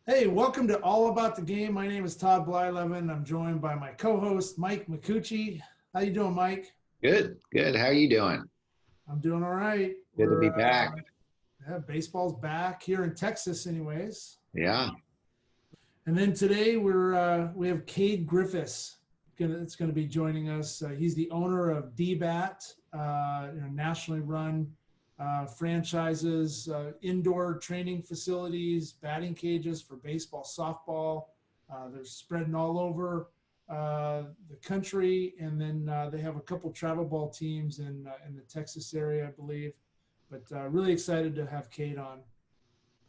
Hey, welcome to All About the Game. My name is Todd Blyleven. I'm joined by my co-host, Mike Micucci. How you doing, Mike? Good, good. How are you doing? I'm doing all right. Good to be back. Yeah, baseball's back here in Texas, anyways. Yeah. And then today we have Cade Griffis. It's going to be joining us. He's the owner of DBAT, nationally run franchises, indoor training facilities, batting cages for baseball, softball. They're spreading all over the country, and then they have a couple travel ball teams in the Texas area, I believe. But really excited to have Cade on.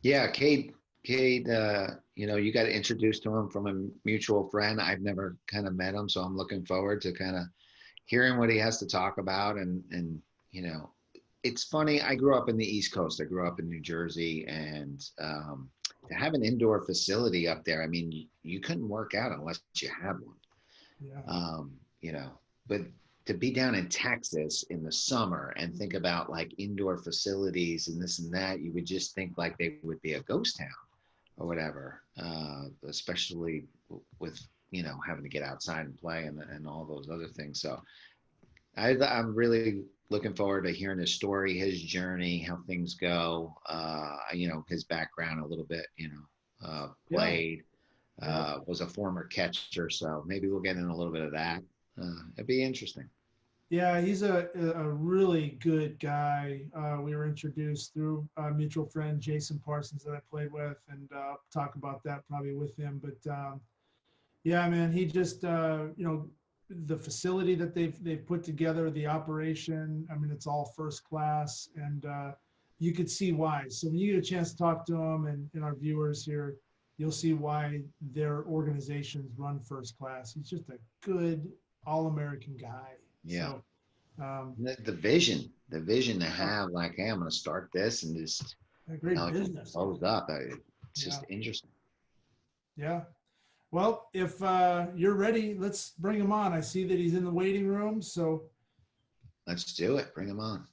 Yeah, Cade, you got introduced to him from a mutual friend. I've never kind of met him, so I'm looking forward to kind of hearing what he has to talk about. And it's funny. I grew up in the East Coast. I grew up in New Jersey, and to have an indoor facility up there, I mean, you couldn't work out unless you had one. Yeah. um, you know, but to be down in Texas in the summer and think about like indoor facilities and this and that, you would just think like they would be a ghost town or whatever, especially with, having to get outside and play and all those other things. So I'm really looking forward to hearing his story, his journey, how things go, his background a little bit, Yeah. played, Yeah. was a former catcher. So maybe we'll get in a little bit of that. It'd be interesting. Yeah, he's a really good guy. We were introduced through a mutual friend, Jason Parsons, that I played with, and talk about that probably with him. But yeah, man, he just the facility that they've put together, the operation. I mean, it's all first class, and you could see why. So when you get a chance to talk to him and our viewers here, you'll see why their organizations run first class. He's just a good all-American guy. Yeah. So, The vision to have like, hey, I'm going to start this and just, a great business. close up. It's Yeah. just interesting. Yeah. Well, if you're ready, let's bring him on. I see that he's in the waiting room. So Let's do it. Bring them on.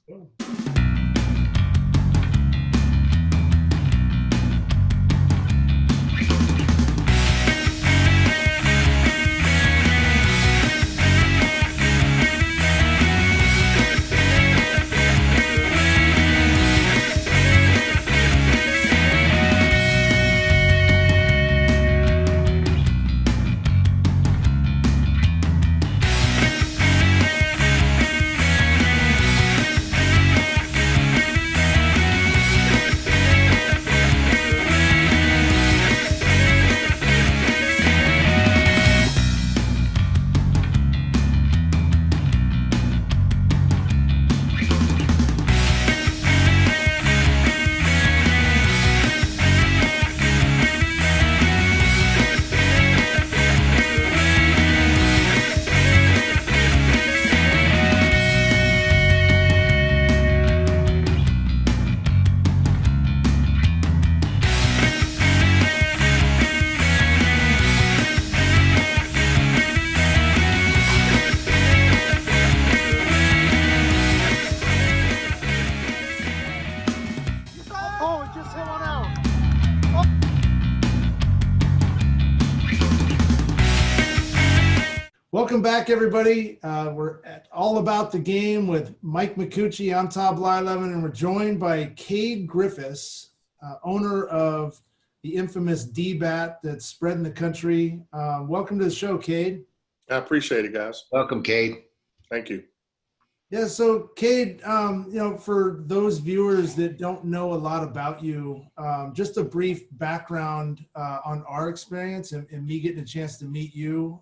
welcome back, everybody. We're at All About the Game with Mike Micucci. I'm Todd Blyleven, and we're joined by Cade Griffis, owner of the infamous DBAT that's spread in the country. Welcome to the show, Cade. I appreciate it, guys. Welcome, Cade. Thank you. Yeah, so Cade, for those viewers that don't know a lot about you, just a brief background on our experience and me getting a chance to meet you.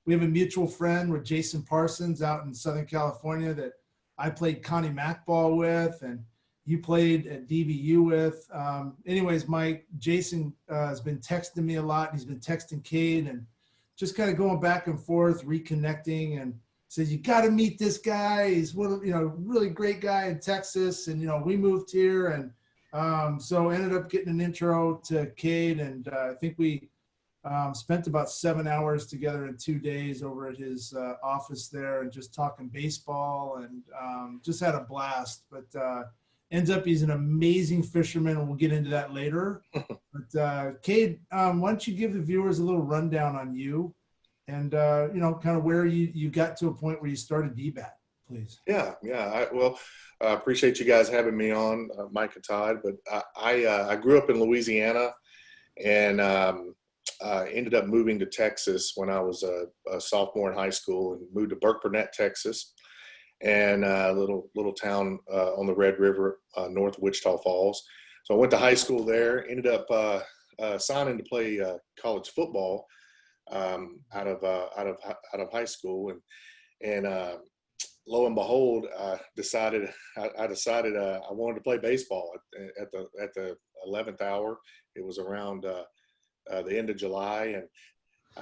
We have a mutual friend with Jason Parsons out in Southern California that I played Connie Mack ball with, and you played at DBU with. Anyways, Mike, Jason has been texting me a lot, and he's been texting Cade and just kind of going back and forth, reconnecting, and said, you got to meet this guy. He's really great guy in Texas. And, we moved here, and so ended up getting an intro to Cade. And I think we spent about 7 hours together in 2 days over at his office there and just talking baseball and just had a blast. But ends up he's an amazing fisherman, and we'll get into that later. But Cade, why don't you give the viewers a little rundown on you and, kind of where you got to a point where you started DBAT, please. Yeah. I appreciate you guys having me on, Mike and Todd. But I grew up in Louisiana and ended up moving to Texas when I was a sophomore in high school, and moved to Burke-Burnett, Texas, and a little town on the Red River, north of Wichita Falls. So I went to high school there, ended up signing to play college football out of high school, and lo and behold, I decided I wanted to play baseball at the 11th hour. It was around the end of July, and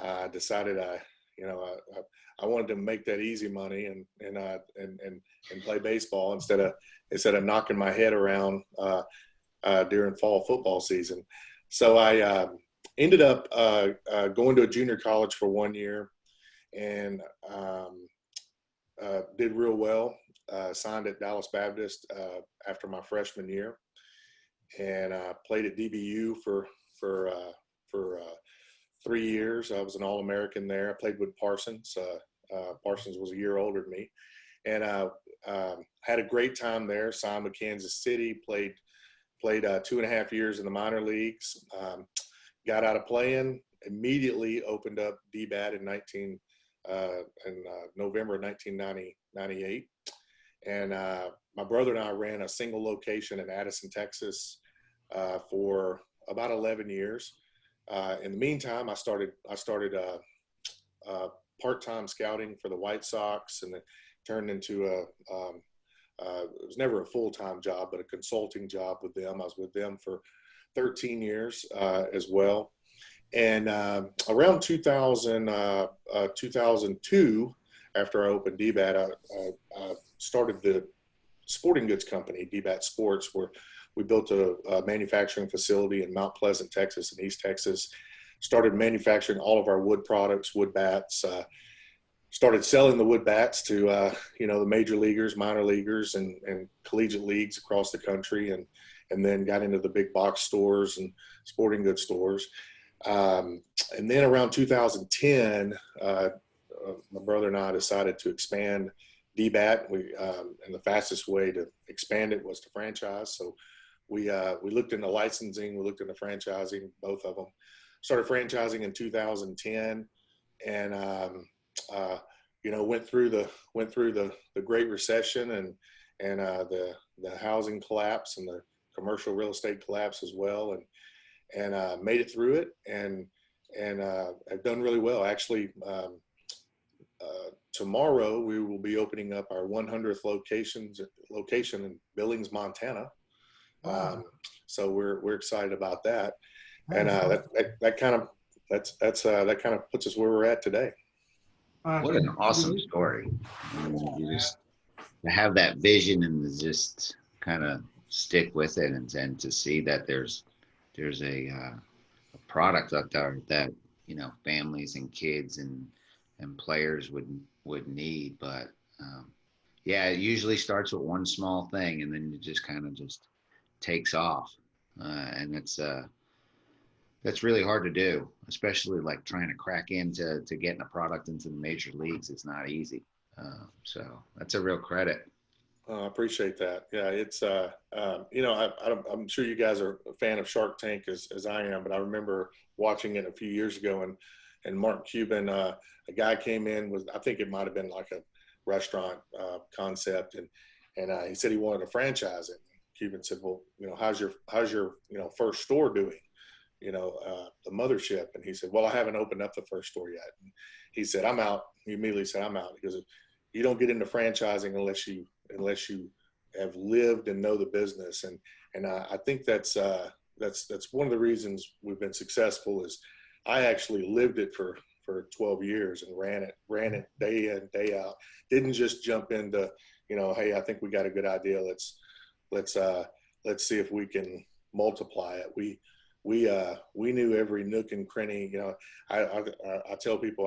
I decided I wanted to make that easy money and play baseball instead of knocking my head around during fall football season. So I ended up going to a junior college for 1 year, and did real well. Signed at Dallas Baptist after my freshman year, and played at DBU for 3 years. I was an All-American there. I played with Parsons. Parsons was a year older than me, and had a great time there. Signed with Kansas City. Played 2.5 years in the minor leagues. Got out of playing. Immediately opened up DBAT in November of 1998, and my brother and I ran a single location in Addison, Texas, for about 11 years. In the meantime, I started part-time scouting for the White Sox, and it turned into it was never a full-time job, but a consulting job with them. I was with them for 13 years as well. And around 2002, after I opened DBAT, I started the sporting goods company, DBAT Sports, where we built a manufacturing facility in Mount Pleasant, Texas, in East Texas. Started manufacturing all of our wood products, wood bats. Started selling the wood bats to the major leaguers, minor leaguers, and collegiate leagues across the country, and then got into the big box stores and sporting goods stores. And then around 2010, my brother and I decided to expand DBAT. And the fastest way to expand it was to franchise. So we looked into licensing, we looked into franchising, both of them. Started franchising in 2010, and went through the Great Recession and the housing collapse and the commercial real estate collapse as well, and made it through it, and have done really well. Actually, tomorrow we will be opening up our 100th location in Billings, Montana. Wow. So we're excited about that, and Nice. that kind of puts us where we're at today. What an awesome story. I mean, you just to have that vision and to just kind of stick with it, and to see that there's a product out there that families and kids and players would need. But it usually starts with one small thing, and then it just kind of just takes off, and that's really hard to do, especially like trying to crack into getting a product into the major leagues. It's not easy. So that's a real credit. I appreciate that. Yeah, it's I'm sure you guys are a fan of Shark Tank as I am, but I remember watching it a few years ago, and Mark Cuban, a guy came in with, I think it might have been like a restaurant concept, and he said he wanted to franchise it. Cuban said, "Well, how's your first store doing? The mothership?" And he said, "Well, I haven't opened up the first store yet." And he said, "I'm out." He immediately said, "I'm out," because you don't get into franchising unless you have lived and know the business. And I think that's one of the reasons we've been successful is I actually lived it for 12 years and ran it day in, day out. Didn't just jump into, hey, I think we got a good idea. Let's see if we can multiply it. We knew every nook and cranny. I tell people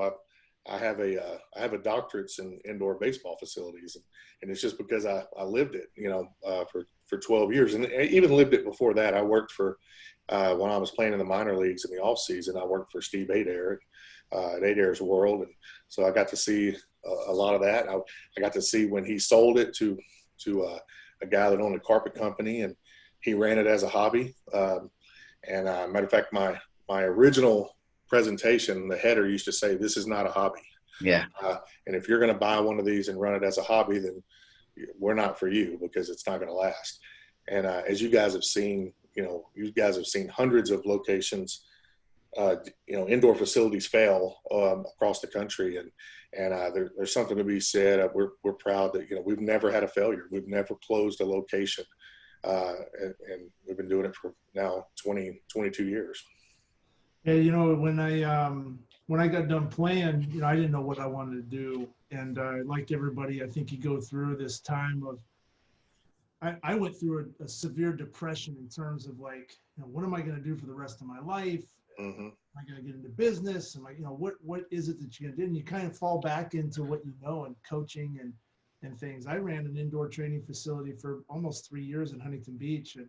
I have a doctorate in indoor baseball facilities, and it's just because I lived it, for for 12 years, and I even lived it before that. I worked for when I was playing in the minor leagues in the off season. I worked for Steve Adair at Adair's World, and so I got to see a lot of that. I got to see when he sold it to a guy that owned a carpet company, and he ran it as a hobby. Matter of fact, my original presentation, the header used to say, "This is not a hobby." Yeah. And if you're going to buy one of these and run it as a hobby, then we're not for you, because it's not going to last. And as you guys have seen, you guys have seen hundreds of locations, indoor facilities fail across the country. And there's something to be said. We're proud that, we've never had a failure. We've never closed a location. And we've been doing it for now 22 years. Yeah, when I got done playing, I didn't know what I wanted to do. And like everybody, I think you go through this time of, I went through a severe depression in terms of like, what am I going to do for the rest of my life? Mm-hmm. Am I going to get into business? Am I, what is it that you're going to do? And you kind of fall back into what you know and coaching and things. I ran an indoor training facility for almost 3 years in Huntington Beach. And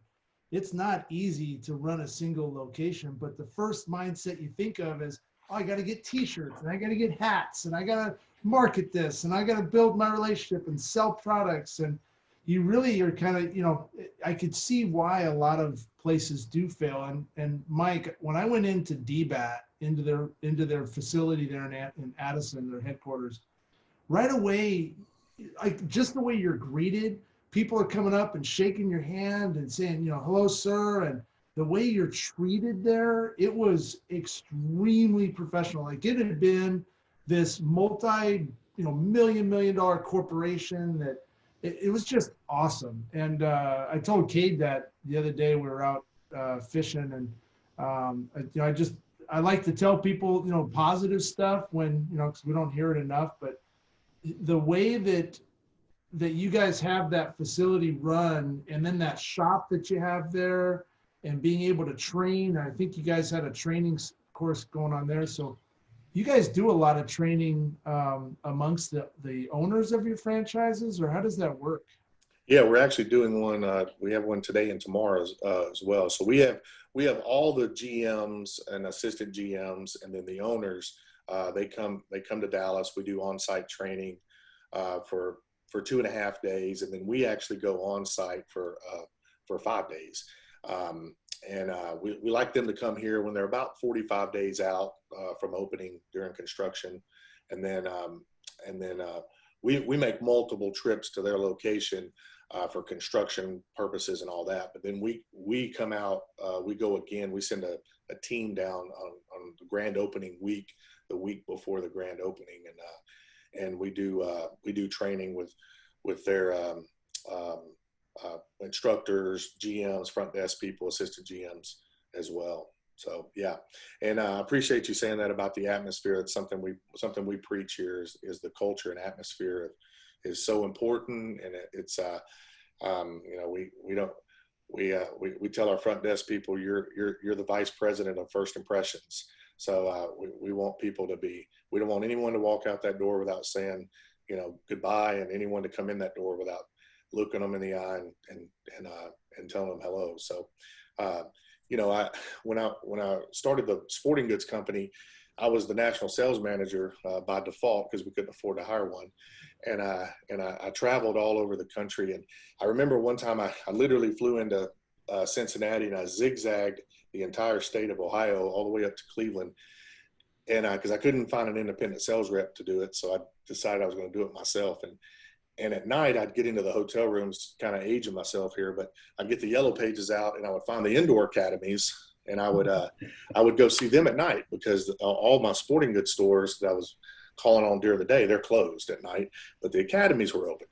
it's not easy to run a single location, but the first mindset you think of is, oh, I got to get t-shirts and I got to get hats and I got to market this and I got to build my relationship and sell products. And you really are kind of, I could see why a lot of places do fail. And Mike, when I went into DBAT, into their facility there in Addison, their headquarters, right away, like just the way you're greeted, people are coming up and shaking your hand and saying, hello, sir. And the way you're treated there, it was extremely professional. Like it had been this $multi million Mm-hmm. corporation that it was just awesome. And I told Cade that the other day we were out fishing, and I like to tell people, positive stuff when, because we don't hear it enough, but the way that you guys have that facility run, and then that shop that you have there, and being able to train. I think you guys had a training course going on there. So you guys do a lot of training amongst the owners of your franchises, or how does that work? Yeah, we're actually doing one. We have one today and tomorrow as well. So we have all the GMs and assistant GMs, and then the owners. They come to Dallas. We do on-site training for 2.5 days, and then we actually go on site for 5 days. We like them to come here when they're about 45 days out from opening during construction, and then we make multiple trips to their location for construction purposes and all that. But then we come out, we go again. We send a team down on the grand opening week, the week before the grand opening, and we do training with their instructors, GMs, front desk people, assistant GMs as well. So yeah, and I appreciate you saying that about the atmosphere. It's something we preach here is the culture and atmosphere is so important, and it's we tell our front desk people you're the vice president of first impressions. So we want people we don't want anyone to walk out that door without saying goodbye, and anyone to come in that door without looking them in the eye and telling them hello. So when I started the sporting goods company, I was the national sales manager by default because we couldn't afford to hire one, and I traveled all over the country. And I remember one time I literally flew into Cincinnati, and I zigzagged the entire state of Ohio all the way up to Cleveland, and because I couldn't find an independent sales rep to do it, so I decided I was going to do it myself. And at night, I'd get into the hotel rooms, kind of aging myself here, but I'd get the yellow pages out, and I would find the indoor academies, and I would go see them at night, because all my sporting goods stores that I was calling on during the day, they're closed at night, but the academies were open.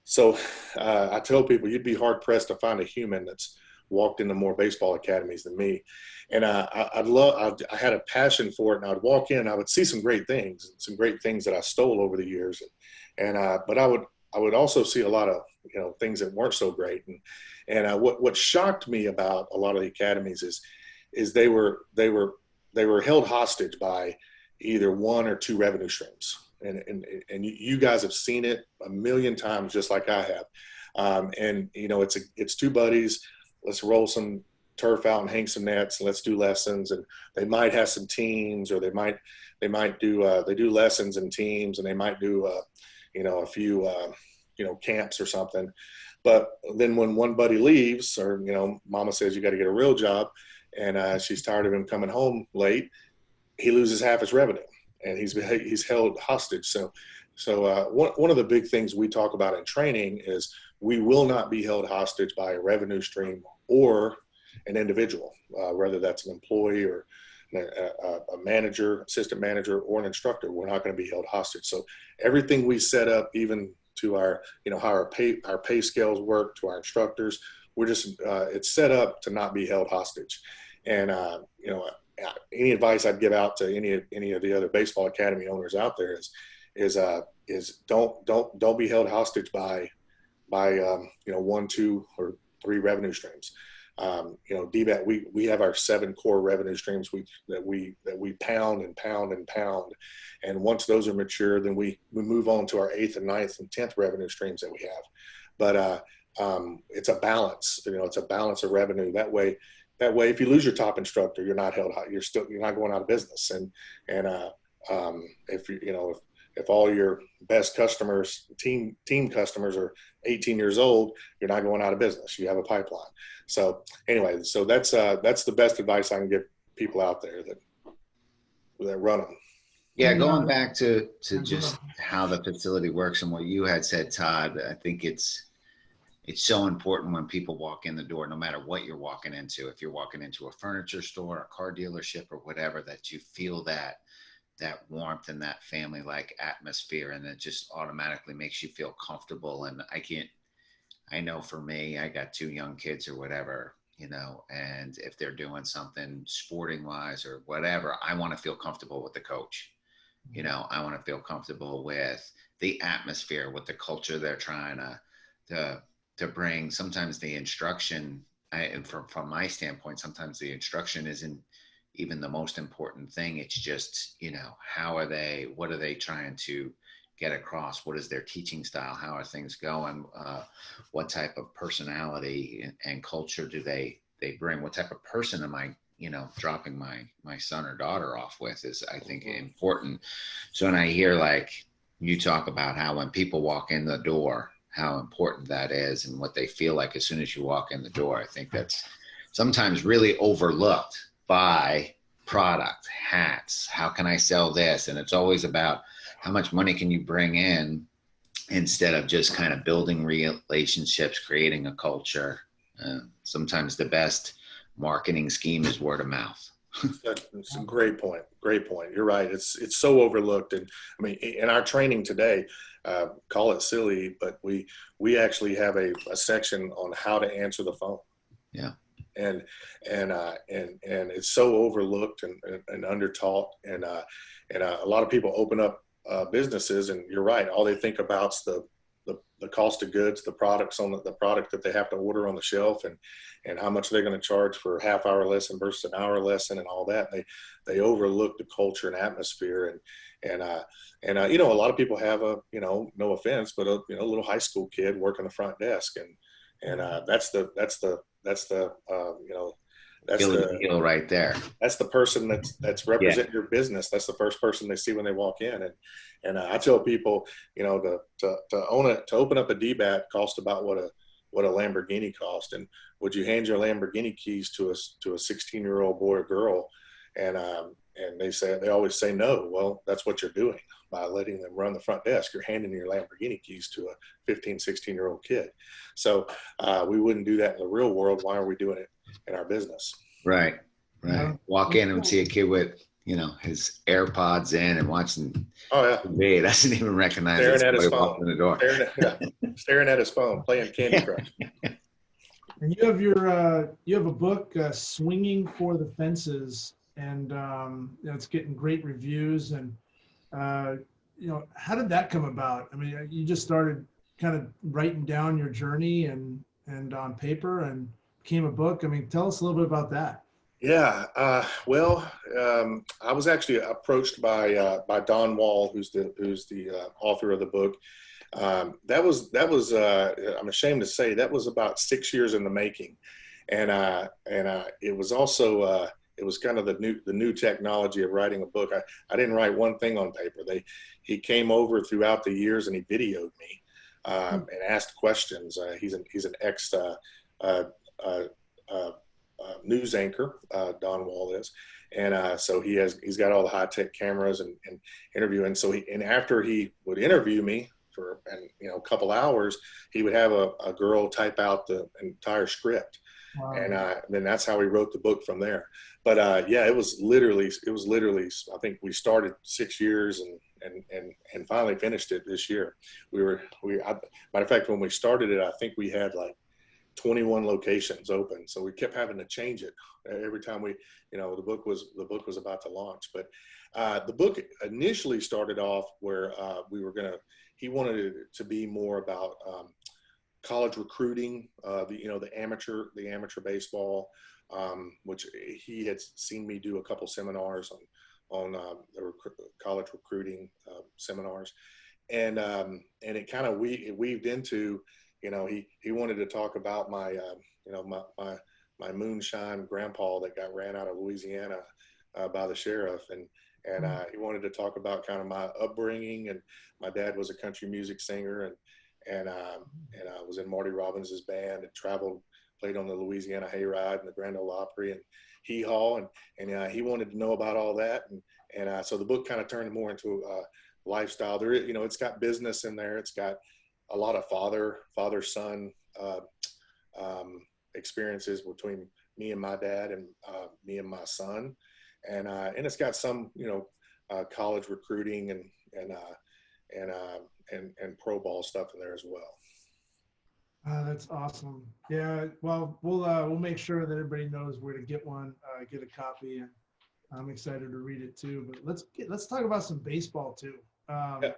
So I tell people you'd be hard pressed to find a human that's walked into more baseball academies than me. And I had a passion for it, and I'd walk in and I would see some great things that I stole over the years. But I would also see a lot of, things that weren't so great. And what shocked me about a lot of the academies is they were held hostage by either one or two revenue streams. And you guys have seen it a million times, just like I have. And it's two buddies. Let's roll some turf out and hang some nets. And let's do lessons. And they might have some teams, or they might do they do lessons and teams, and they might do a few camps or something. But then when one buddy leaves, or mama says you got to get a real job, and she's tired of him coming home late, he loses half his revenue, and he's held hostage. So one of the big things we talk about in training is we will not be held hostage by a revenue stream or an individual, whether that's an employee or a manager, assistant manager, or an instructor. We're not going to be held hostage. So everything we set up, even to our, how our pay scales work, to our instructors, we're just, it's set up to not be held hostage. And, any advice I'd give out to any of the other baseball academy owners out there is don't be held hostage by 1, 2, or 3 revenue streams. DBAT, we have our 7 core revenue streams that we pound and pound and pound. And once those are mature, then we move on to our 8th and 9th and 10th revenue streams that we have. But it's a balance, it's a balance of revenue. That way, if you lose your top instructor, you're not held, you're not going out of business. And if all your best customers, team customers, are 18 years old, you're not going out of business. You have a pipeline. So anyway, that's the best advice I can give people out there that run them. Yeah, going back to just how the facility works and what you had said, Todd, I think it's so important when people walk in the door, no matter what you're walking into. If you're walking into a furniture store, a car dealership, or whatever, that you feel that warmth and that family-like atmosphere, and it just automatically makes you feel comfortable. And I know for me, I got 2 young kids or whatever, and if they're doing something sporting wise or whatever, I want to feel comfortable with the coach. I want to feel comfortable with the atmosphere, with the culture they're trying to bring. Sometimes the instruction, and from my standpoint, sometimes the instruction isn't even the most important thing. It's just, what are they trying to get across? What is their teaching style? How are things going? What type of personality and culture do they bring? What type of person am I, dropping my son or daughter off with is, I think, important. So when I hear like you talk about how when people walk in the door, how important that is, and what they feel like as soon as you walk in the door, I think that's sometimes really overlooked by product, hats. How can I sell this? And it's always about how much money can you bring in, instead of just kind of building relationships, creating a culture. Sometimes the best marketing scheme is word of mouth. That's a great point. Great point. You're right. It's so overlooked. And I mean, in our training today, call it silly, but we actually have a section on how to answer the phone. Yeah. And it's so overlooked and undertaught. And a lot of people open up businesses, and you're right. All they think about's the cost of goods, the products the product that they have to order on the shelf, and how much they're going to charge for a half-hour lesson versus an hour lesson, and all that. They overlook the culture and atmosphere, and a lot of people have no offense, but a little high school kid working the front desk, and that's the deal right there. That's the person that's representing your business. That's the first person they see when they walk in. And I tell people, to open up a DBAT costs about what a Lamborghini cost. And would you hand your Lamborghini keys to a 16-year-old boy or girl? And they always say no. Well, that's what you're doing by letting them run the front desk. You're handing your Lamborghini keys to a 15, 16-year-old kid. So we wouldn't do that in the real world. Why are we doing it in our business? Right. Walk in and see a kid with, his AirPods in and watching. Oh yeah. TV. Doesn't even recognize staring at his phone. In the door. Staring at his phone, playing Candy Crush. And you have a book, Swinging for the Fences, and it's getting great reviews. And how did that come about? I mean, you just started kind of writing down your journey and on paper, and became a book. I mean, tell us a little bit about that. Yeah. I was actually approached by Don Wall, who's the author of the book. That was I'm ashamed to say that was about 6 years in the making, and it was also it was kind of the new technology of writing a book. I didn't write one thing on paper. He came over throughout the years and he videoed me and asked questions. He's an ex news anchor, Don Wall is, and so he's got all the high tech cameras and interviewing. So after he would interview me for a couple hours, he would have a girl type out the entire script. Wow. And then that's how we wrote the book from there. But yeah, it was literally I think we started 6 years and finally finished it this year. Matter of fact, when we started it, I think we had like 21 locations open, so we kept having to change it every time the book was about to launch. But the book initially started off where he wanted it to be more about college recruiting, the amateur baseball, which he had seen me do a couple seminars on the college recruiting seminars, and it kind of weaved into, he wanted to talk about my my moonshine grandpa that got ran out of Louisiana by the sheriff, and he wanted to talk about kind of my upbringing, and my dad was a country music singer, and I was in Marty Robbins's band and traveled, played on the Louisiana Hayride and the Grand Ole Opry and Hee Haw, and he wanted to know about all that, and so the book kind of turned more into a lifestyle. There, it's got business in there. It's got a lot of father-son experiences between me and my dad and me and my son, and it's got some college recruiting and pro ball stuff in there as well. That's awesome. Yeah, well, we'll make sure that everybody knows where to get one, get a copy, and I'm excited to read it too. But let's talk about some baseball too. Yeah.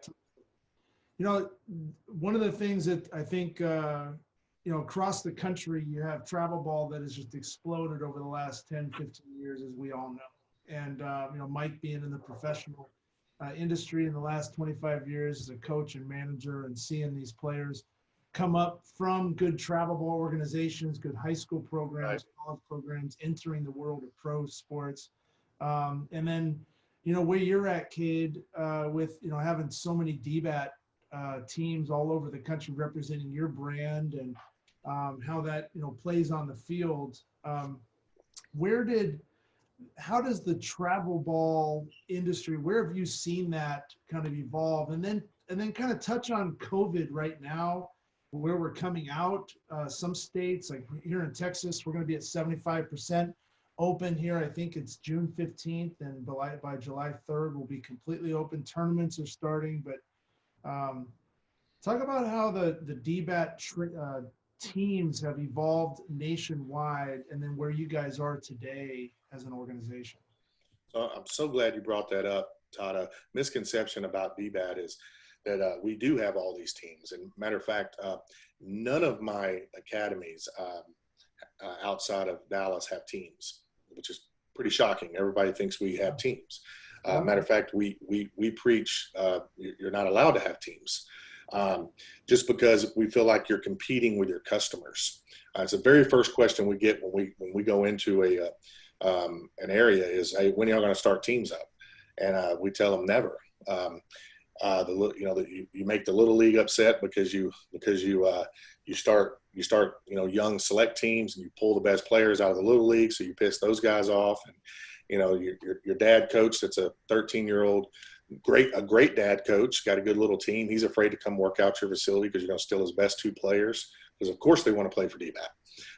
One of the things that I think across the country, you have travel ball that has just exploded over the last 10, 15 years, as we all know. And Mike being in the professional industry in the last 25 years as a coach and manager, and seeing these players come up from good travel ball organizations, good high school programs, right, college programs, entering the world of pro sports. And then, where you're at, Cade, with, having so many DBAT teams all over the country representing your brand, and how that, plays on the field. How does the travel ball industry, where have you seen that kind of evolve? And then kind of touch on COVID right now, where we're coming out. Some states, like here in Texas, we're going to be at 75% open here. I think it's June 15th, and by July 3rd, we'll be completely open. Tournaments are starting, but talk about how the DBAT teams have evolved nationwide, and then where you guys are today as an organization. So I'm so glad you brought that up, Todd. A misconception about DBAT is that we do have all these teams. And matter of fact, none of my academies outside of Dallas have teams, which is pretty shocking. Everybody thinks we have teams. Matter of fact, we preach you're not allowed to have teams, just because we feel like you're competing with your customers. It's the very first question we get when we go into an area is, hey, when are y'all going to start teams up? And we tell them never. You make the little league upset because you start young select teams, and you pull the best players out of the little league, so you piss those guys off. And your dad coach that's a 13-year-old, a great dad coach, got a good little team. He's afraid to come work out your facility because you're going to steal his best 2 players, because of course they want to play for DBAT.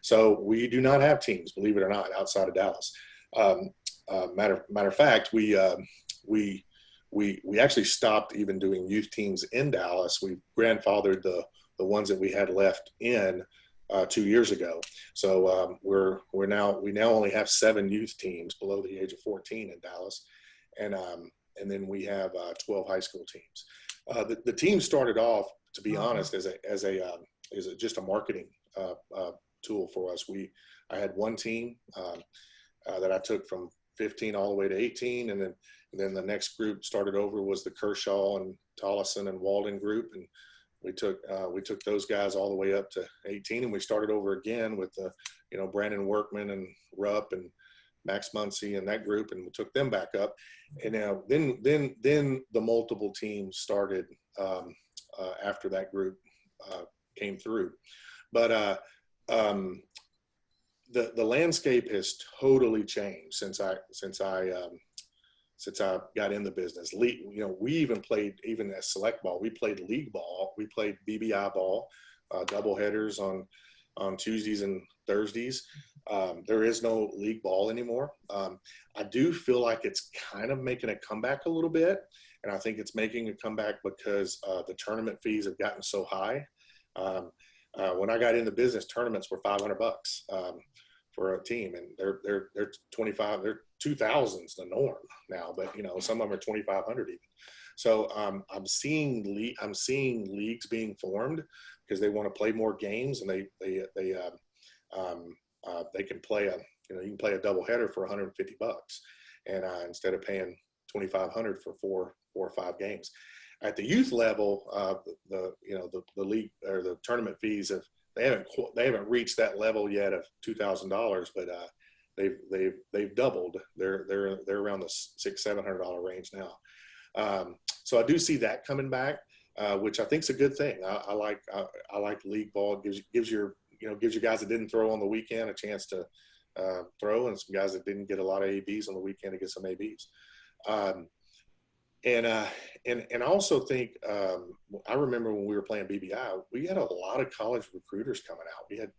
So we do not have teams, believe it or not, outside of Dallas. Matter of fact, we actually stopped even doing youth teams in Dallas. We grandfathered the ones that we had left in 2 years ago. So we now only have 7 youth teams below the age of 14 in Dallas, and then we have 12 high school teams. The team started off, to be honest, as just a marketing tool for us. I had one team that I took from 15 all the way to 18, and then the next group started over was the Kershaw and Tolleson and Walden group, and we took those guys all the way up to 18, and we started over again with Brandon Workman and Rupp and Max Muncy and that group, and we took them back up. And now then the multiple teams started after that group came through. But the landscape has totally changed since I got in the business. We even played, even as select ball, we played league ball. We played BBI ball, double headers on Tuesdays and Thursdays. There is no league ball anymore. I do feel like it's kind of making a comeback a little bit. And I think it's making a comeback because the tournament fees have gotten so high. When I got in the business, tournaments were $500 for a team, and they're 25, they're 2,000's the norm now, but some of them are 2,500 even. So I'm seeing leagues being formed because they want to play more games, and they can play you can play a doubleheader for $150, and instead of paying $2,500 for four or five games. At the youth level, the league or the tournament fees they haven't reached that level yet of $2,000, but they've doubled. They're around the $600-700 range now. So I do see that coming back, which I think is a good thing. I like league ball. It gives your guys that didn't throw on the weekend a chance to throw, and some guys that didn't get a lot of ABs on the weekend to get some ABs. And I also think I remember when we were playing BBI, we had a lot of college recruiters coming out. We had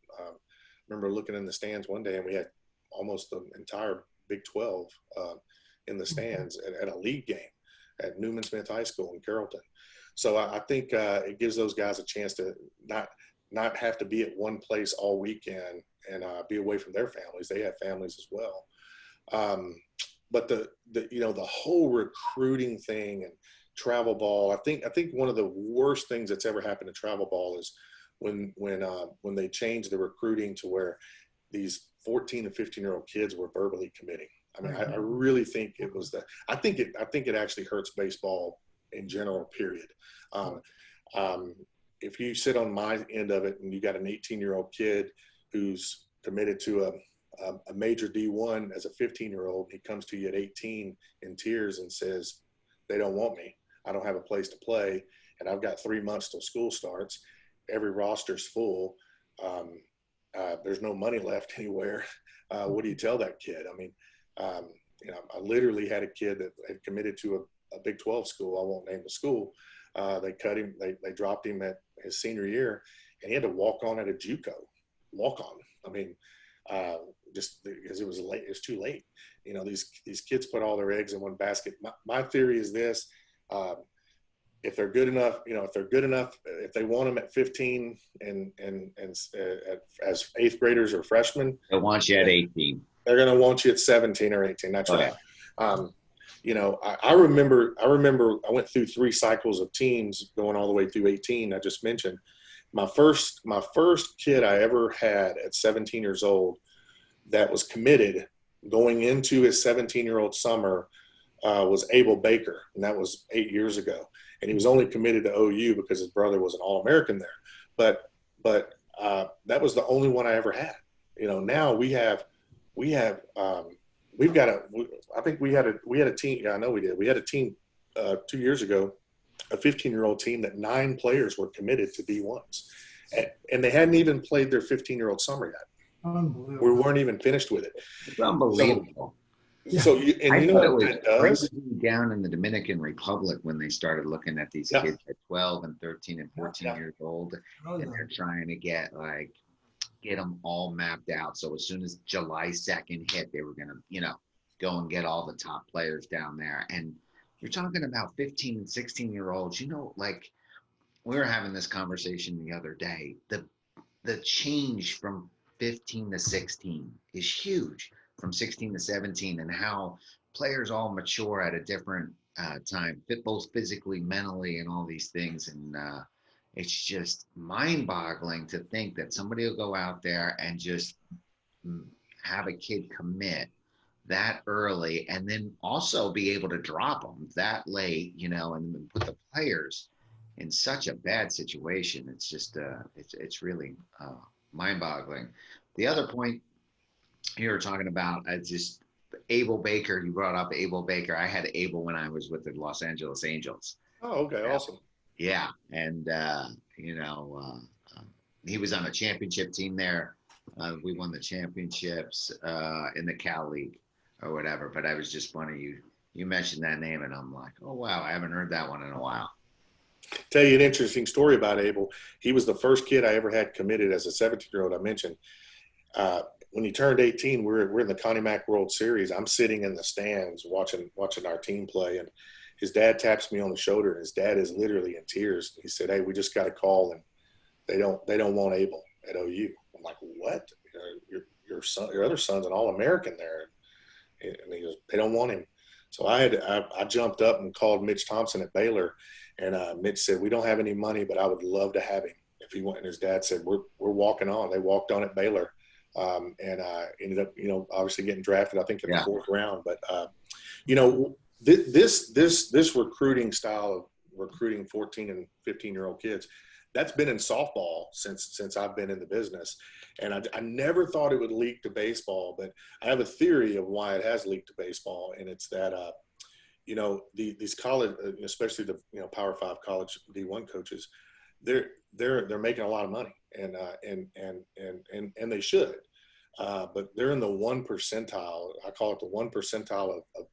remember looking in the stands one day, and we had almost the entire Big 12 in the stands at a league game at Newman Smith High School in Carrollton. So I think it gives those guys a chance to not have to be at one place all weekend and be away from their families. They have families as well. But the whole recruiting thing and travel ball, I think one of the worst things that's ever happened to travel ball is when they changed the recruiting to where these 14 and 15-year-old kids were verbally committing. I mean, I really think it was I think it actually hurts baseball in general, period. If you sit on my end of it and you got an 18-year-old kid who's committed to a major D1 as a 15-year-old, he comes to you at 18 in tears and says, they don't want me. I don't have a place to play, and I've got 3 months till school starts. Every roster's full. There's no money left anywhere. What do you tell that kid? I mean, I literally had a kid that had committed to a Big 12 school. I won't name the school. They cut him. They dropped him at his senior year, and he had to walk on at a JUCO. Walk on. I mean, just because it was late. It was too late. These kids put all their eggs in one basket. My theory is this: if they're good enough, if they want them at 15 and as eighth graders or freshmen, They want you at 18. they're going to want you at 17 or 18. That's right. I remember I went through 3 cycles of teams going all the way through 18. I just mentioned my first kid I ever had at 17 years old that was committed going into his 17-year-old summer was Abel Baker, and that was 8 years ago. And he was only committed to OU because his brother was an All-American there. But that was the only one I ever had. Now we had a team. Yeah, I know we did. We had a team 2 years ago, a 15-year-old team that 9 players were committed to D1s, and they hadn't even played their 15-year-old summer yet. Unbelievable. We weren't even finished with it. It's unbelievable. So you know what that does? Down in the Dominican Republic when they started looking at these kids at 12 and 13 and 14 years old, and they're trying to get them all mapped out. So as soon as July 2nd hit, they were going to, go and get all the top players down there. And you're talking about 15 and 16-year-olds, like we were having this conversation the other day. The change from 15 to 16 is huge, from 16 to 17, and how players all mature at a different time, both physically, mentally, and all these things. And it's just mind-boggling to think that somebody will go out there and just have a kid commit that early, and then also be able to drop them that late, and put the players in such a bad situation. It's just, it's really mind-boggling. The other point you were talking about, just Abel Baker. You brought up Abel Baker. I had Abel when I was with the Los Angeles Angels. Oh, okay, awesome. Yeah, and you know, he was on a championship team there. We won the championships in the Cal League or whatever. But I was just funny you mentioned that name, and I'm like, oh wow, I haven't heard that one in a while. Tell you an interesting story about Abel. He was the first kid I ever had committed as a 17-year-old. I mentioned when he turned 18, we're in the Connie Mack World Series. I'm sitting in the stands watching our team play, and his dad taps me on the shoulder, and his dad is literally in tears. He said, "Hey, we just got a call, and they don't want Abel at OU." I'm like, "What? Your other son's an All-American there," and he goes, "They don't want him." So I jumped up and called Mitch Thompson at Baylor, and Mitch said, "We don't have any money, but I would love to have him if he went." And his dad said, "We're walking on." They walked on at Baylor, and ended up, obviously getting drafted, I think, in the 4th round. But this recruiting style of recruiting 14 and 15-year-old kids, that's been in softball since I've been in the business. And I never thought it would leak to baseball, but I have a theory of why it has leaked to baseball. And it's that, these college, especially the, Power 5 college D1 coaches, they're making a lot of money, and they should. But they're in the 1 percentile. I call it the 1 percentile of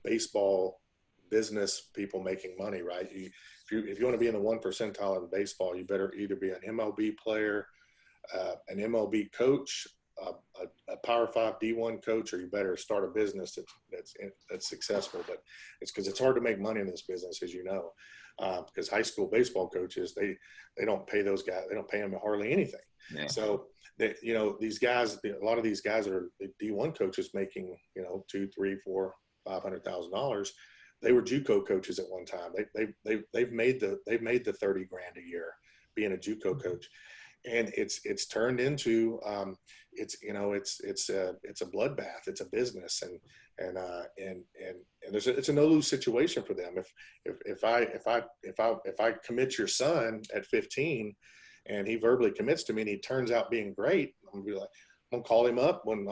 baseball business people making money, right? If you want to be in the 1 percentile of baseball, you better either be an MLB player, an MLB coach, a Power 5 D1 coach, or you better start a business that's successful. But it's because it's hard to make money in this business, as you know, because high school baseball coaches, they don't pay those guys, they don't pay them hardly anything. Yeah. So these guys, a lot of these guys are D1 coaches making $2, $3, $4, $500,000. They were JUCO coaches at one time. They've made the $30,000 a year being a JUCO coach, and it's turned into it's a bloodbath. It's a business, and it's a no lose situation for them. If I commit your son at 15, and he verbally commits to me, and he turns out being great, I'm gonna call him up on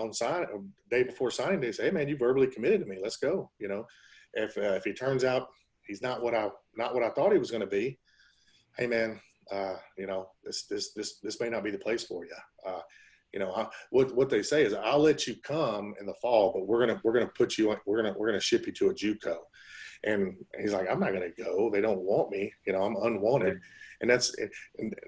day before signing day, say, "Hey man, you verbally committed to me. Let's go." If he turns out he's not what I thought he was going to be, hey man, this may not be the place for you. What they say is, "I'll let you come in the fall, but we're gonna ship you to a JUCO." And he's like, "I'm not gonna go. They don't want me. I'm unwanted." And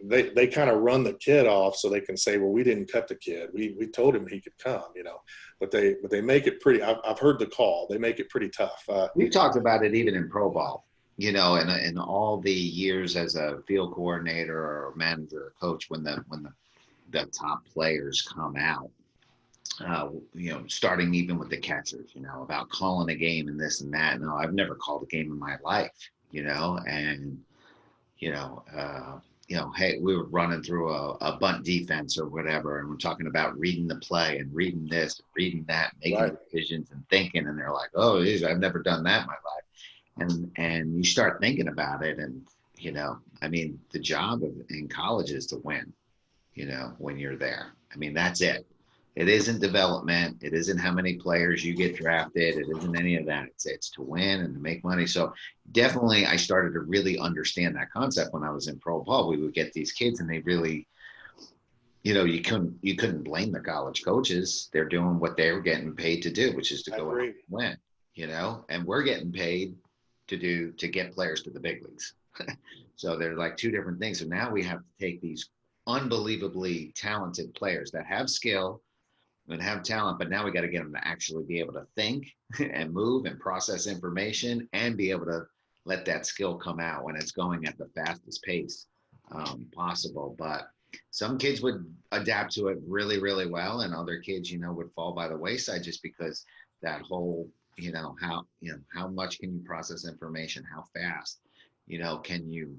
they kind of run the kid off so they can say, "Well, we didn't cut the kid. We told him he could come," But they make it pretty. I've heard the call. They make it pretty tough. We talked about it even in pro ball, in all the years as a field coordinator or manager or coach, when the top players come out, starting even with the catchers, about calling a game and this and that. No, I've never called a game in my life, and hey, we were running through a bunt defense or whatever, and we're talking about reading the play and reading this, reading that, making decisions and thinking, and they're like, "Oh, geez, I've never done that in my life." And you start thinking about it, and the job in college is to win. When you're there, that's it. It isn't development. It isn't how many players you get drafted. It isn't any of that. It's to win and to make money. So definitely I started to really understand that concept when I was in pro ball. We would get these kids, and they really, you couldn't blame the college coaches. They're doing what they were getting paid to do, which is to go out and win, and we're getting paid to get players to the big leagues. So they're like two different things. So now we have to take these unbelievably talented players that have skill and have talent, but now we got to get them to actually be able to think and move and process information and be able to let that skill come out when it's going at the fastest pace possible. But some kids would adapt to it really, really well, and other kids, would fall by the wayside just because that whole, how much can you process information? How fast, can you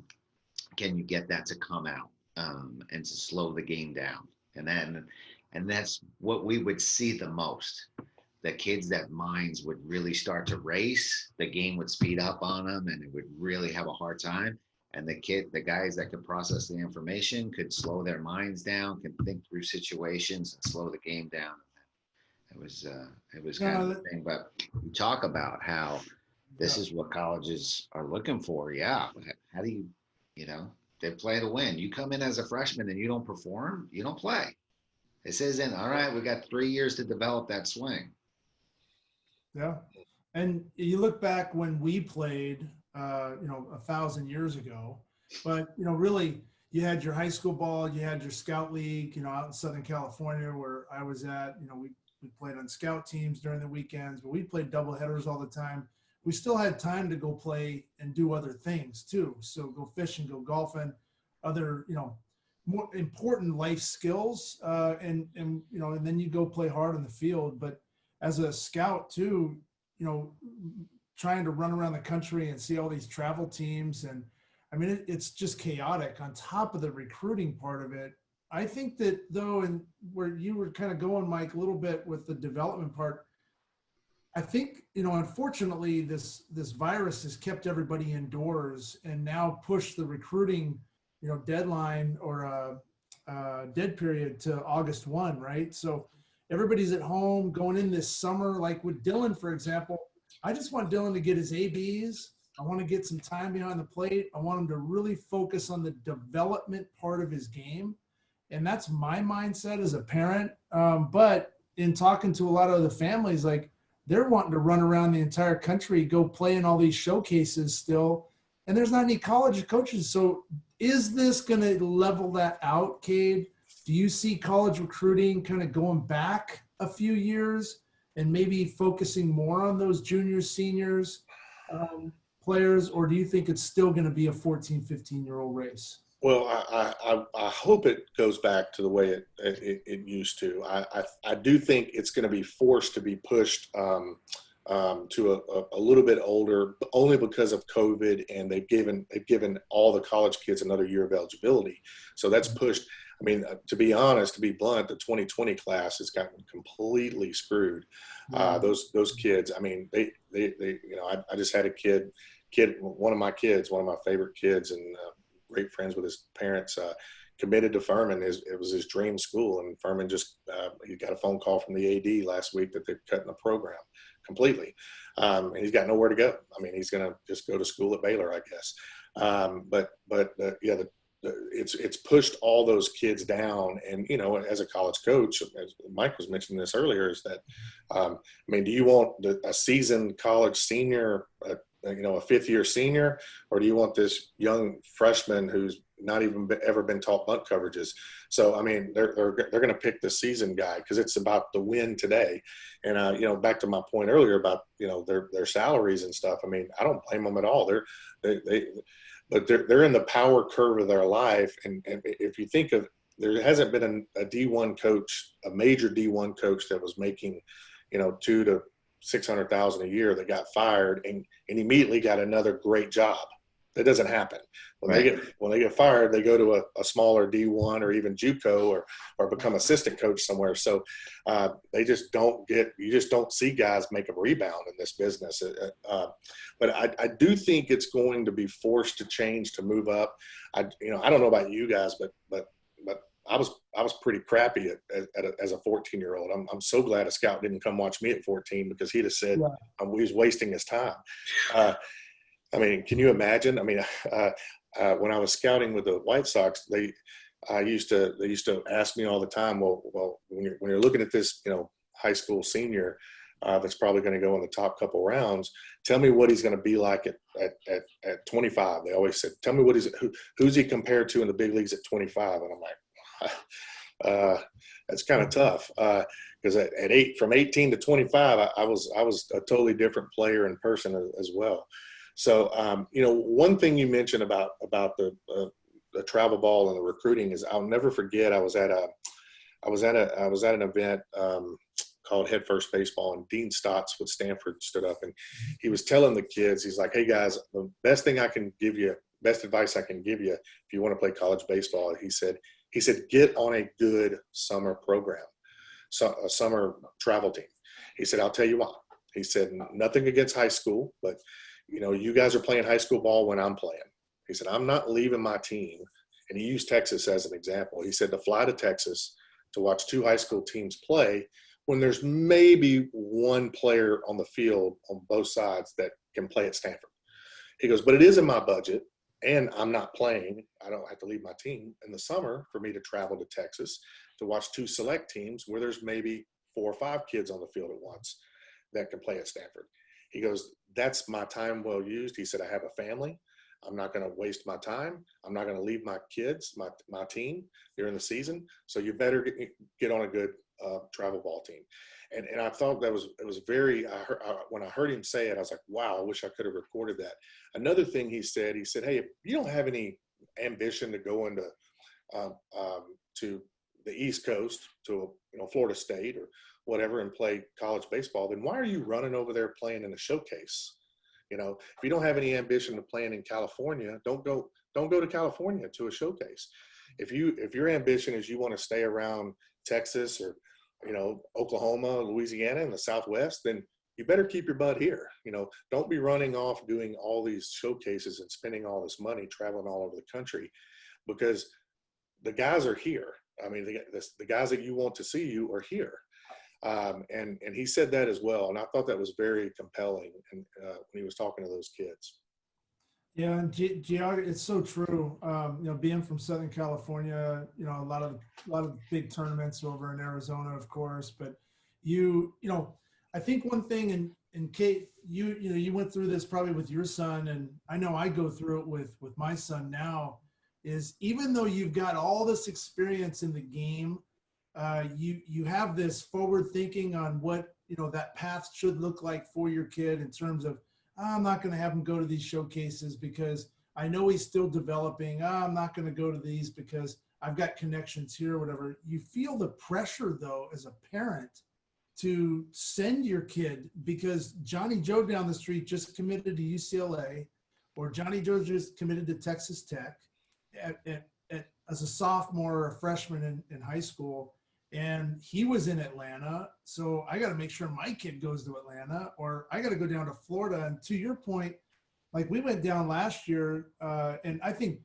get that to come out and to slow the game down? And that's what we would see the most. The kids that minds would really start to race, the game would speed up on them, and it would really have a hard time. And the guys that could process the information could slow their minds down, could think through situations and slow the game down. It was kind of the thing. But you talk about how this is what colleges are looking for. Yeah. How do you know, they play to win. You come in as a freshman and you don't perform, you don't play. This isn't, all right, we got 3 years to develop that swing. Yeah. And you look back when we played, 1,000 years ago, but, really you had your high school ball, you had your scout league, out in Southern California where I was at, we played on scout teams during the weekends, but we played double headers all the time. We still had time to go play and do other things too. So go fishing, go golfing, other, more important life skills. And then you go play hard on the field. But as a scout too, trying to run around the country and see all these travel teams. And I mean, it's just chaotic on top of the recruiting part of it. I think that though, and where you were kind of going, Mike, a little bit with the development part, I think, unfortunately, this virus has kept everybody indoors and now pushed the recruiting, deadline or dead period to August 1, right? So everybody's at home going in this summer, like with Dylan, for example. I just want Dylan to get his ABs. I want to get some time behind the plate. I want him to really focus on the development part of his game. And that's my mindset as a parent. But in talking to a lot of the families, like, they're wanting to run around the entire country, go play in all these showcases still. And there's not any college coaches. So is this going to level that out, Cade? Do you see college recruiting kind of going back a few years and maybe focusing more on those juniors, seniors, players? Or do you think it's still going to be a 14, 15-year-old race? Well, I hope it goes back to the way it used to. I do think it's going to be forced to be pushed to a little bit older, only because of COVID, and they've given all the college kids another year of eligibility. So that's pushed. I mean, to be honest, to be blunt, the 2020 class has gotten completely screwed. Those kids. I mean, they I just had a kid, one of my favorite kids, and great friends with his parents, committed to Furman. It was his dream school, and Furman just he got a phone call from the AD last week that they're cutting the program completely, and he's got nowhere to go. I mean, he's going to just go to school at Baylor, I guess. It's pushed all those kids down, and as a college coach, as Mike was mentioning this earlier, is that do you want a seasoned college senior? A fifth-year senior, or do you want this young freshman who's not even ever been taught bunt coverages? So, I mean, they're going to pick the seasoned guy because it's about the win today. And back to my point earlier about their salaries and stuff. I mean, I don't blame them at all. They're in the power curve of their life. And if you think of, there hasn't been a D1 coach, a major D1 coach that was making $200,000 to $600,000 a year that got fired and immediately got another great job. That doesn't happen. When they get fired, they go to a smaller D1 or even JUCO or become assistant coach somewhere. So you just don't see guys make a rebound in this business. But I do think it's going to be forced to change, to move up. I don't know about you guys, but I was pretty crappy as a 14-year-old. I'm so glad a scout didn't come watch me at 14, because he'd have said he was wasting his time. I mean, can you imagine? I mean, when I was scouting with the White Sox, they used to ask me all the time, well, when you're looking at this, high school senior that's probably going to go in the top couple rounds, tell me what he's going to be like at 25. They always said, tell me who's he compared to in the big leagues at 25, and I'm like, that's kind of tough, because from 18 to 25, I was a totally different player in person as well. So one thing you mentioned about the travel ball and the recruiting is, I'll never forget, I was at an event called Head First Baseball, and Dean Stotts with Stanford stood up, and he was telling the kids, he's like, hey guys, the best advice I can give you if you want to play college baseball, he said, get on a good summer program, so a summer travel team. He said, I'll tell you why. He said, nothing against high school, but you guys are playing high school ball when I'm playing. He said, I'm not leaving my team. And he used Texas as an example. He said to fly to Texas to watch 2 high school teams play when there's maybe one player on the field on both sides that can play at Stanford. He goes, but it is in my budget, and I'm not playing. I don't have to leave my team in the summer for me to travel to Texas to watch 2 select teams where there's maybe 4 or 5 kids on the field at once that can play at Stanford. He goes, that's my time well used. He said, I have a family. I'm not going to waste my time. I'm not going to leave my kids, my team during the season. So you better get on a good travel ball team. And I thought it was very, when I heard him say it, I was like, wow, I wish I could have recorded that. Another thing he said, hey, if you don't have any ambition to go into to the East Coast, to Florida State or whatever, and play college baseball, then why are you running over there playing in a showcase? If you don't have any ambition to playing in California, don't go to California to a showcase. If your ambition is you want to stay around Texas or Oklahoma, Louisiana, in the Southwest, then you better keep your butt here. Don't be running off doing all these showcases and spending all this money traveling all over the country, because the guys are here. I mean, the guys that you want to see you are here. And he said that as well. And I thought that was very compelling when he was talking to those kids. Yeah, and it's so true. Being from Southern California, a lot of big tournaments over in Arizona, of course. But I think one thing, and Kate, you went through this probably with your son, and I know I go through it with my son now. Is even though you've got all this experience in the game, you have this forward thinking on what that path should look like for your kid in terms of, I'm not going to have him go to these showcases because I know he's still developing. I'm not going to go to these because I've got connections here or whatever. You feel the pressure, though, as a parent to send your kid, because Johnny Joe down the street just committed to UCLA, or Johnny Joe just committed to Texas Tech as a sophomore or a freshman in high school. And he was in Atlanta, so I got to make sure my kid goes to Atlanta, or I got to go down to Florida. And to your point, like we went down last year, and I think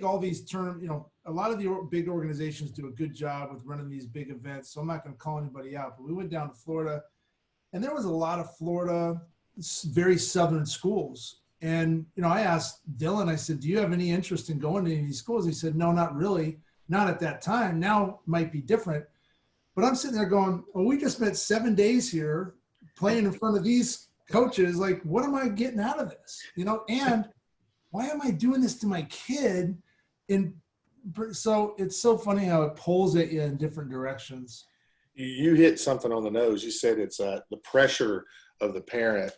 all these a lot of the big organizations do a good job with running these big events. So I'm not going to call anybody out, but we went down to Florida, and there was a lot of Florida, very southern schools. And I asked Dylan, I said, do you have any interest in going to any of these schools? He said, no, not really, not at that time. Now might be different. But I'm sitting there going, well, we just spent 7 days here playing in front of these coaches. Like, what am I getting out of this? And why am I doing this to my kid? So it's so funny how it pulls at you in different directions. You hit something on the nose. You said it's the pressure of the parent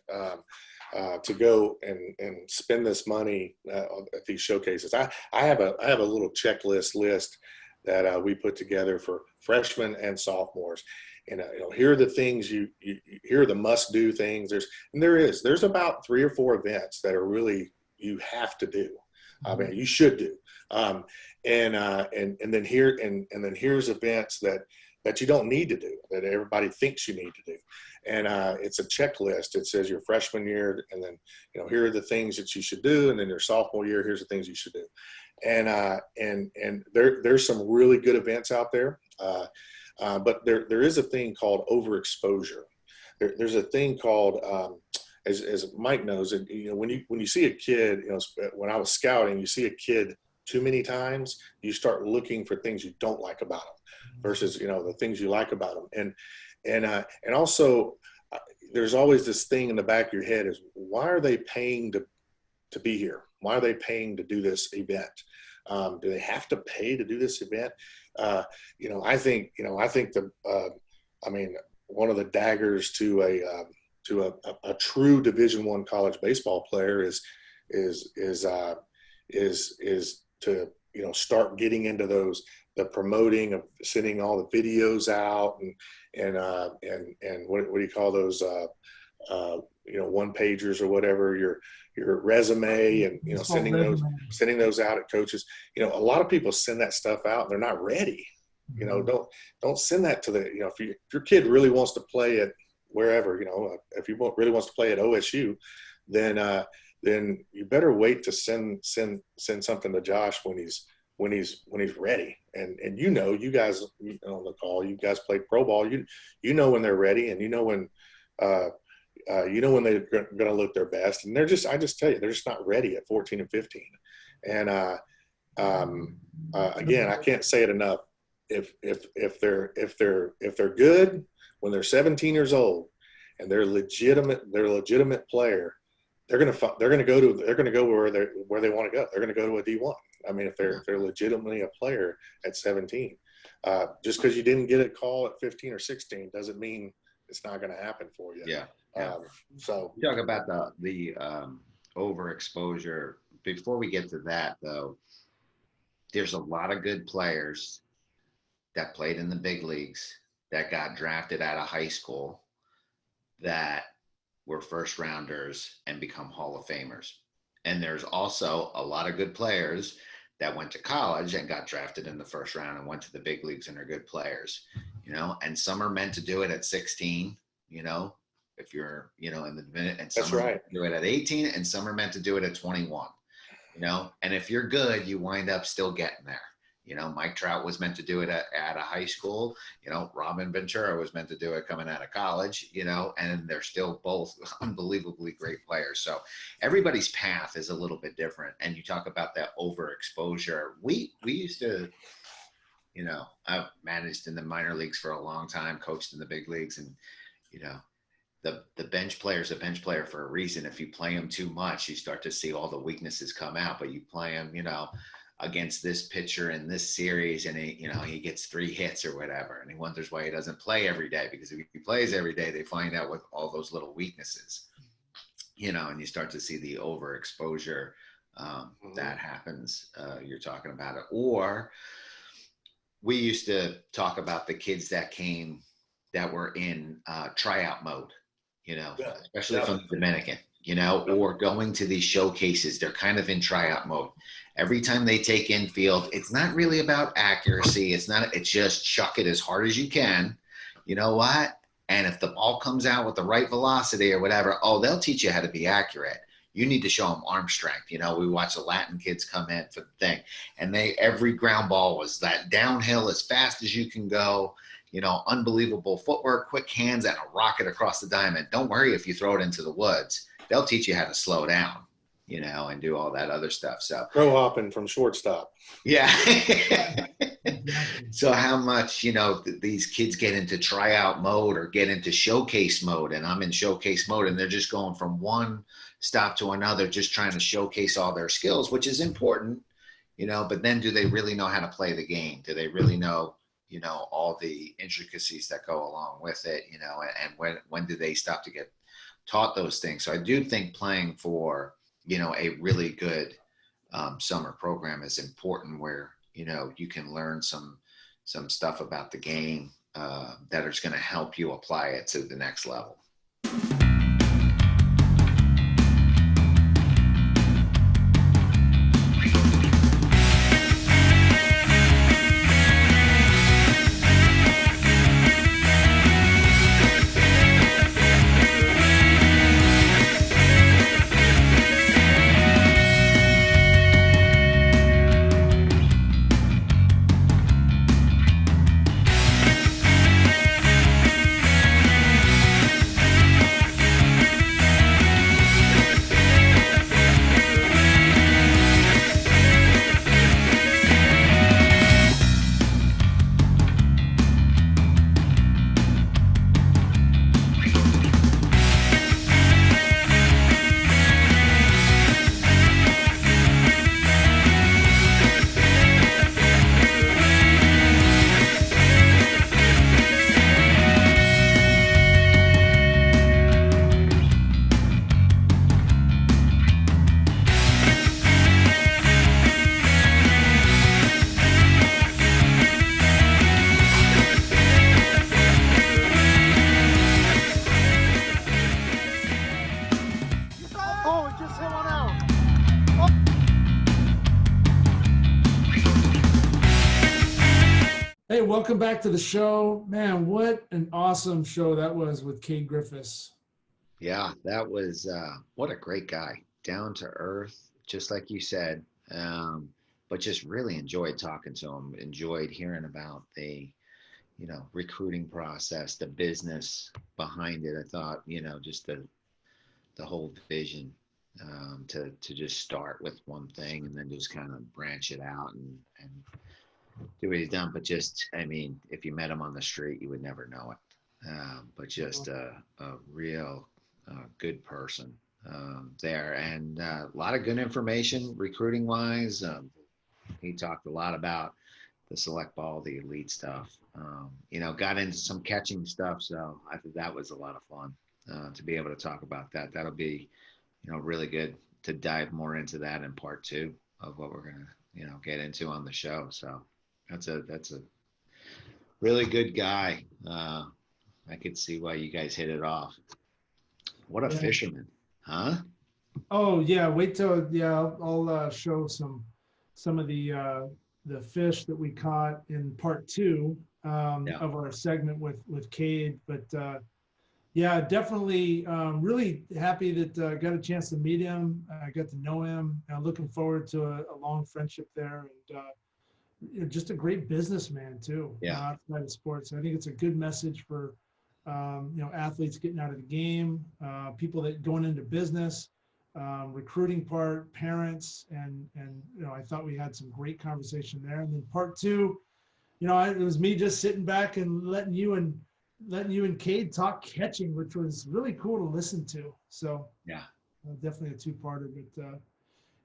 to go and spend this money at these showcases. I have a little checklist list that we put together for freshmen and sophomores. And here are the things here are the must-do things. There's about 3 or 4 events that are really you have to do. I mean, you should do. And then here's events that you don't need to do, that everybody thinks you need to do. And it's a checklist. It says your freshman year, and then here are the things that you should do, and then your sophomore year, here's the things you should do. And there's some really good events out there, but there is a thing called overexposure. There's a thing called as Mike knows, and when you see a kid, when I was scouting, you see a kid too many times, you start looking for things you don't like about them versus the things you like about them. And also there's always this thing in the back of your head is, why are they paying to be here? Why are they paying to do this event? Do they have to pay to do this event? I think one of the daggers to a true Division I college baseball player is to start getting into the promoting of sending all the videos out and what do you call those one pagers or whatever, your resume, and sending those out at coaches. A lot of people send that stuff out and they're not ready. Don't send that to if your kid really wants to play at wherever, if he really wants to play at OSU, then then you better wait to send something to Josh when he's ready. And you guys on the call, you guys play pro ball. You know when they're ready, and you know when they're going to look their best. And I just tell you, they're just not ready at 14 and 15. And again, I can't say it enough. If they're good when they're 17 years old and they're a legitimate player, they're going to go where they want to go. They're going to go to a D1. I mean, if they're legitimately a player at 17, just because you didn't get a call at 15 or 16 doesn't mean it's not going to happen for you. Yeah. So you talk about the overexposure. Before we get to that, though, there's a lot of good players that played in the big leagues that got drafted out of high school that were first rounders and become Hall of Famers. And there's also a lot of good players that went to college and got drafted in the first round and went to the big leagues and are good players, and some are meant to do it at 16, if you're, in the minute, and some are meant to do it at 18, and some are meant to do it at 21, and if you're good, you wind up still getting there. Mike Trout was meant to do it at a high school, Robin Ventura was meant to do it coming out of college, and they're still both unbelievably great players. So everybody's path is a little bit different. And you talk about that overexposure. We used to, I've managed in the minor leagues for a long time, coached in the big leagues, and, the bench player is a bench player for a reason. If you play him too much, you start to see all the weaknesses come out, but you play him, against this pitcher in this series, and he gets 3 hits or whatever, and he wonders why he doesn't play every day, because if he plays every day, they find out with all those little weaknesses, and you start to see the overexposure that happens. You're talking about it. Or we used to talk about the kids that were in tryout mode, especially from the Dominican, or going to these showcases. They're kind of in tryout mode. Every time they take infield, it's not really about accuracy. It's just chuck it as hard as you can. You know what? And if the ball comes out with the right velocity or whatever, they'll teach you how to be accurate. You need to show them arm strength. We watch the Latin kids come in for the thing, and every ground ball was that downhill as fast as you can go, unbelievable footwork, quick hands, and a rocket across the diamond. Don't worry if you throw it into the woods. They'll teach you how to slow down, and do all that other stuff. So throw hopping from shortstop. Yeah. So how much, these kids get into tryout mode or get into showcase mode, and I'm in showcase mode, and they're just going from one stop to another, just trying to showcase all their skills, which is important, but then do they really know how to play the game? Do they really know, all the intricacies that go along with it, and when do they stop to get taught those things? So I do think playing for, a really good summer program is important, where, you can learn some stuff about the game that is going to help you apply it to the next level. Hey, welcome back to the show. Man, what an awesome show that was with Cade Griffis. Yeah, that was, what a great guy. down to earth, just like you said. But just really enjoyed talking to him, enjoyed hearing about the, recruiting process, the business behind it. I thought, just the whole vision, to just start with one thing and then just kind of branch it out and do what he's done. But just, I mean, if you met him on the street, you would never know it. But just a real good person there, and a lot of good information recruiting wise. He talked a lot about the select ball, the elite stuff. Got into some catching stuff, so I think that was a lot of fun to be able to talk about that. That'll be, really good to dive more into that in part 2 of what we're gonna, get into on the show. So that's a really good guy. I could see why you guys hit it off. What a fisherman, huh? Oh yeah, wait till I'll show some of the fish that we caught in part 2 of our segment with Cade. But yeah, definitely really happy that got a chance to meet him. I got to know him. Looking forward to a long friendship there, and just a great businessman too. Outside of sports, I think it's a good message for athletes getting out of the game, people that going into business. Recruiting part, parents, and I thought we had some great conversation there. And then part 2, it was me just sitting back and letting you and Cade talk catching, which was really cool to listen to. So definitely a 2-parter. But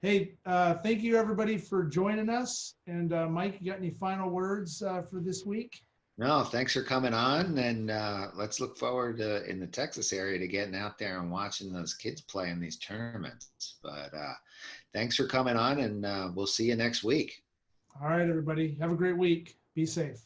hey, thank you everybody for joining us. And Mike, you got any final words for this week? No, thanks for coming on, and let's look forward to, in the Texas area, to getting out there and watching those kids play in these tournaments. But thanks for coming on, and we'll see you next week. All right, everybody. Have a great week. Be safe.